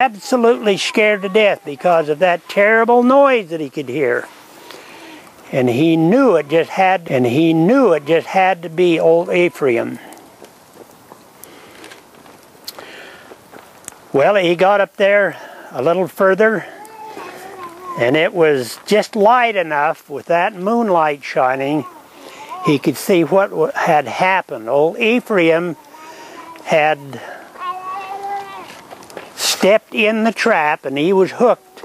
Absolutely scared to death because of that terrible noise that he could hear. And he knew it just had to be Old Ephraim. Well, he got up there a little further, and it was just light enough with that moonlight shining, he could see what had happened. Old Ephraim had stepped in the trap, and he was hooked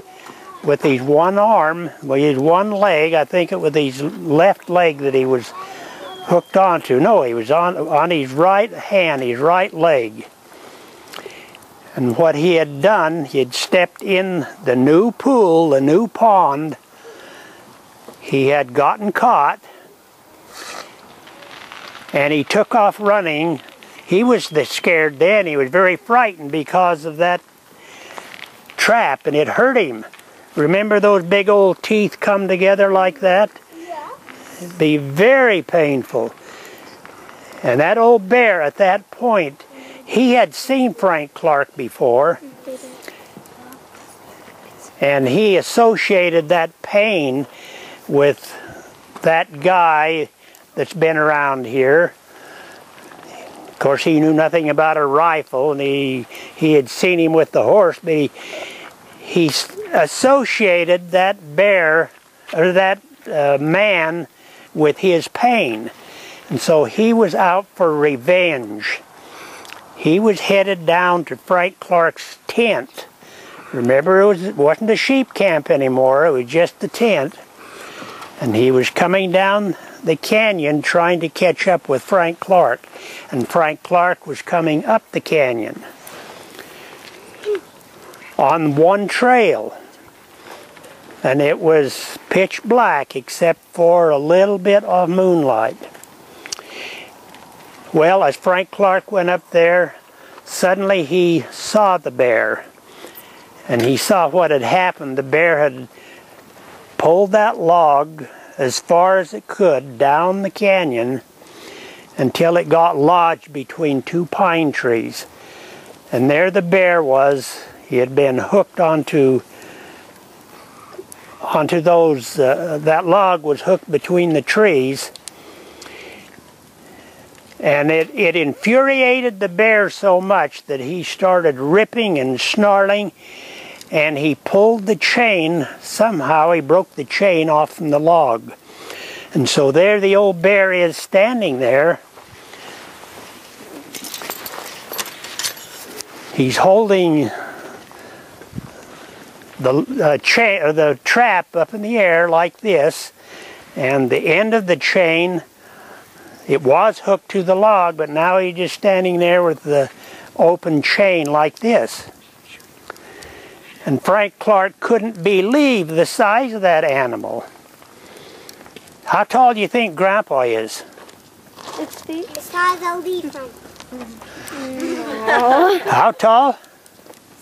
with his one arm, with his one leg. I think it was his left leg that he was hooked onto. No, he was on his right hand, his right leg. And what he had done, he had stepped in the new pool, the new pond. He had gotten caught, and he took off running. He was scared then. He was very frightened because of that trap, and it hurt him. Remember those big old teeth come together like that? Yeah. It'd be very painful. And that old bear at that point, he had seen Frank Clark before, and he associated that pain with that guy that's been around here. Of course, he knew nothing about a rifle, and he had seen him with the horse, but he associated that bear, or that man, with his pain. And so he was out for revenge. He was headed down to Frank Clark's tent. Remember, it wasn't a sheep camp anymore, it was just the tent. And he was coming down the canyon trying to catch up with Frank Clark. And Frank Clark was coming up the canyon on one trail. And it was pitch black except for a little bit of moonlight. Well, as Frank Clark went up there, suddenly he saw the bear. And he saw what had happened. The bear had pulled that log as far as it could down the canyon until it got lodged between two pine trees. And there the bear was. He had been hooked onto those, that log was hooked between the trees. And it infuriated the bear so much that he started ripping and snarling, and he pulled the chain. Somehow he broke the chain off from the log. And so there the old bear is standing there. He's holding the trap up in the air like this, and the end of the chain, it was hooked to the log, but now he's just standing there with the open chain like this. And Frank Clark couldn't believe the size of that animal. How tall do you think Grandpa is? 6 feet. The size of Old Ephraim. No. How tall?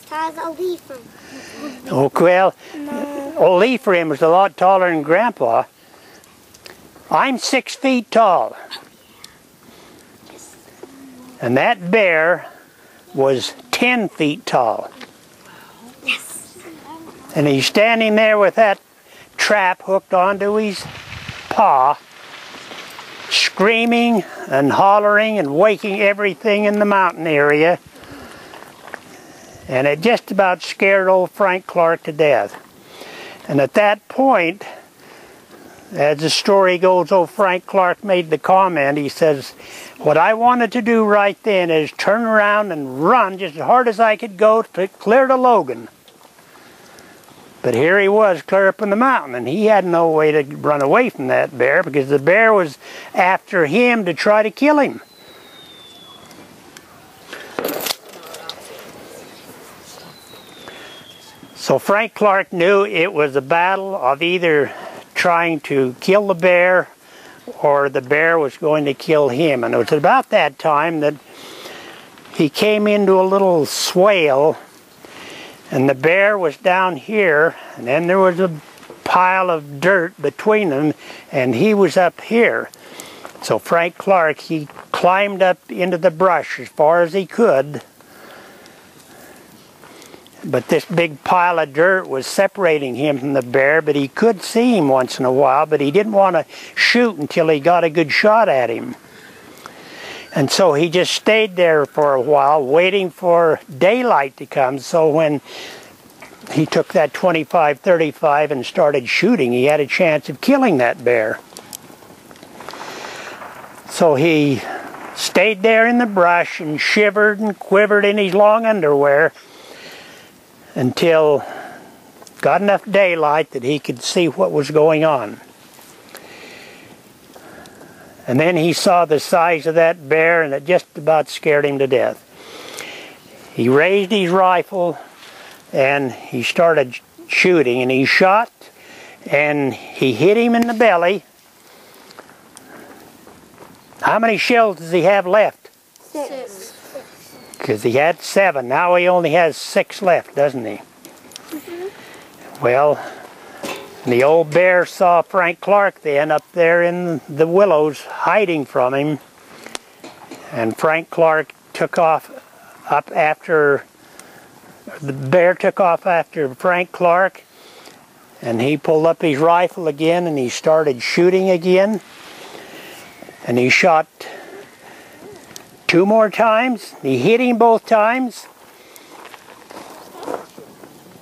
The size of Old Ephraim. Oh, well, no. Old Ephraim was a lot taller than Grandpa. I'm 6 feet tall. And that bear was 10 feet tall. Yes. And he's standing there with that trap hooked onto his paw, screaming and hollering and waking everything in the mountain area. And it just about scared old Frank Clark to death. And at that point, as the story goes, old Frank Clark made the comment, he says, what I wanted to do right then is turn around and run just as hard as I could go to clear to Logan. But here he was clear up in the mountain, and he had no way to run away from that bear because the bear was after him to try to kill him. So Frank Clark knew it was a battle of either trying to kill the bear or the bear was going to kill him. And it was about that time that he came into a little swale, and the bear was down here, and then there was a pile of dirt between them, and he was up here. So Frank Clark, he climbed up into the brush as far as he could. But this big pile of dirt was separating him from the bear, but he could see him once in a while, but he didn't want to shoot until he got a good shot at him. And so he just stayed there for a while, waiting for daylight to come, so when he took that .25-35 and started shooting, he had a chance of killing that bear. So he stayed there in the brush and shivered and quivered in his long underwear until got enough daylight that he could see what was going on. And then he saw the size of that bear, and it just about scared him to death. He raised his rifle and he started shooting, and he shot and he hit him in the belly. How many shells does he have left? 6. Because he had 7. Now he only has 6 left, doesn't he? Well, the old bear saw Frank Clark then up there in the willows hiding from him. And Frank Clark took off up after, the bear took off after Frank Clark, and he pulled up his rifle again and he started shooting again. And he shot 2 more times. He hit him both times.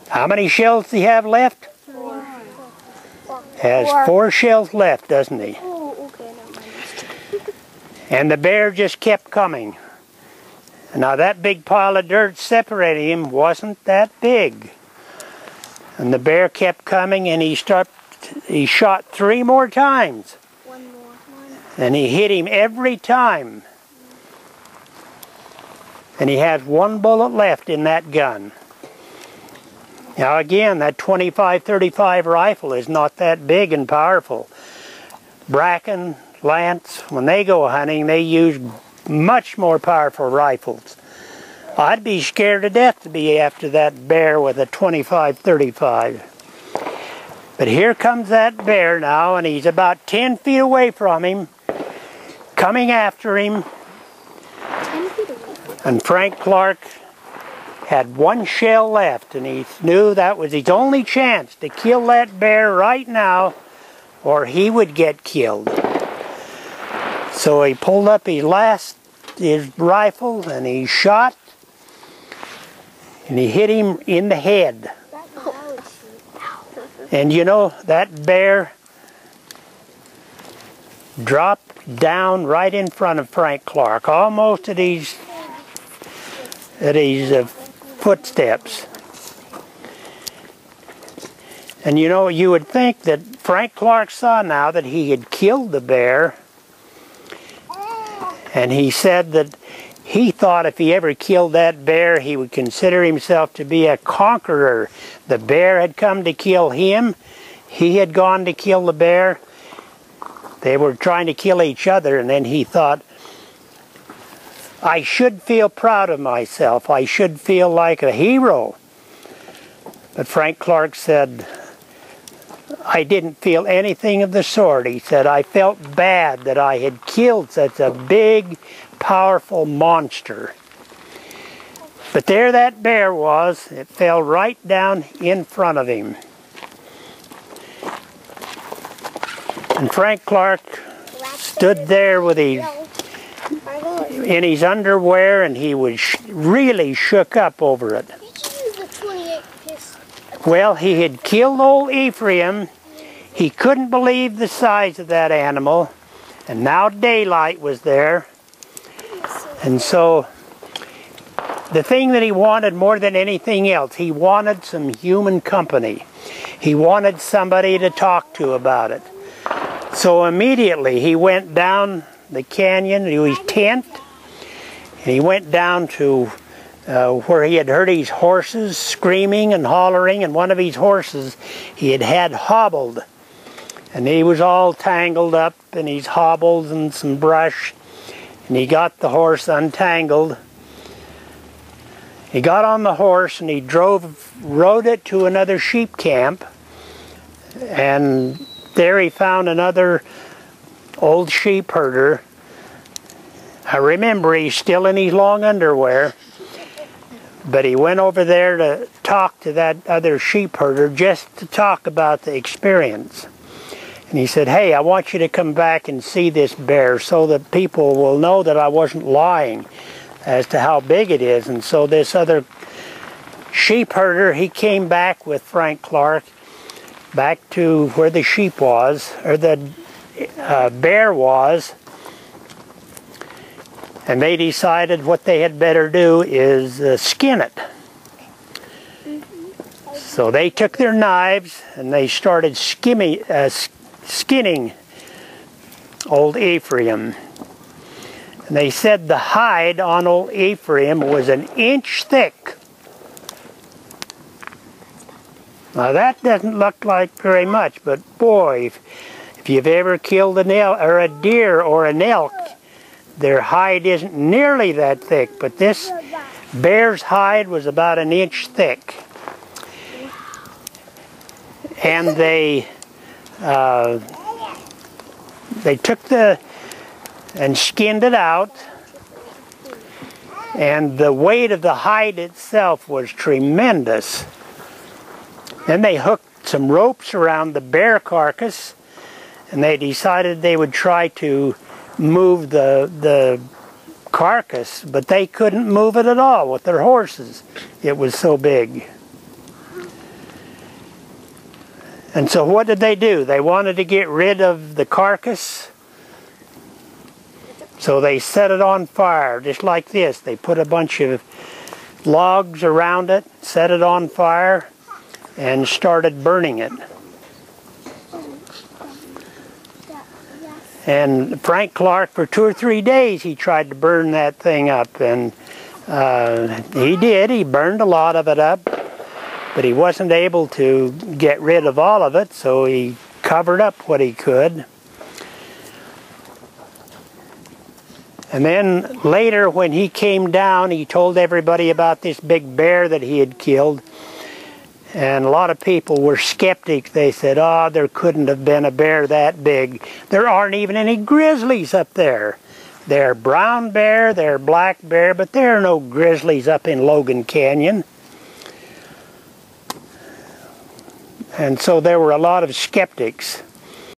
How many shells does he have left? 4. Has 4 shells left, doesn't he? Oh, okay, never mind. And the bear just kept coming. Now that big pile of dirt separating him wasn't that big. And the bear kept coming, and he shot 3 more times. 1 more. And he hit him every time. And he has 1 bullet left in that gun. Now again, that .25-35 rifle is not that big and powerful. Bracken, Lance, when they go hunting, they use much more powerful rifles. I'd be scared to death to be after that bear with a .25-35. But here comes that bear now, and he's about 10 feet away from him, coming after him. 10 feet away. And Frank Clark had 1 shell left, and he knew that was his only chance to kill that bear right now, or he would get killed. So he pulled up his rifle, and he shot, and he hit him in the head. And you know, that bear dropped down right in front of Frank Clark, almost at his footsteps. And you know, you would think that Frank Clark saw now that he had killed the bear, and he said that he thought if he ever killed that bear, he would consider himself to be a conqueror. The bear had come to kill him. He had gone to kill the bear. They were trying to kill each other, and then he thought, I should feel proud of myself. I should feel like a hero. But Frank Clark said, I didn't feel anything of the sort. He said, I felt bad that I had killed such a big, powerful monster. But there that bear was. It fell right down in front of him. And Frank Clark stood there with in his underwear, and he was really shook up over it. Well, he had killed Old Ephraim. He couldn't believe the size of that animal, and now daylight was there. And so the thing that he wanted more than anything else, he wanted some human company. He wanted somebody to talk to about it. So immediately he went down the canyon to his tent, and he went down to where he had heard his horses screaming and hollering, and one of his horses he had hobbled, and he was all tangled up in his hobbles and some brush, and he got the horse untangled. He got on the horse and he rode it to another sheep camp, and there he found another old sheep herder. I remember he's still in his long underwear. But he went over there to talk to that other sheep herder just to talk about the experience. And he said, hey, I want you to come back and see this bear so that people will know that I wasn't lying as to how big it is. And so this other sheep herder, he came back with Frank Clark back to where the sheep was, or the bear was. And they decided what they had better do is skin it. So they took their knives and they started skinning Old Ephraim. And they said the hide on Old Ephraim was 1 inch thick. Now that doesn't look like very much, but boy, if you've ever killed an elk, or a deer or an elk, their hide isn't nearly that thick, but this bear's hide was about 1 inch thick. And they took and skinned it out, and the weight of the hide itself was tremendous. Then they hooked some ropes around the bear carcass, and they decided they would try to move the carcass, but they couldn't move it at all with their horses. It was so big. And so what did they do? They wanted to get rid of the carcass, so they set it on fire, just like this. They put a bunch of logs around it, set it on fire, and started burning it. And Frank Clark, for 2 or 3 days, he tried to burn that thing up, and he did. He burned a lot of it up, but he wasn't able to get rid of all of it, so he covered up what he could. And then later, when he came down, he told everybody about this big bear that he had killed. And a lot of people were skeptics. They said, oh, there couldn't have been a bear that big. There aren't even any grizzlies up there. There are brown bear, there are black bear, but there are no grizzlies up in Logan Canyon. And so there were a lot of skeptics.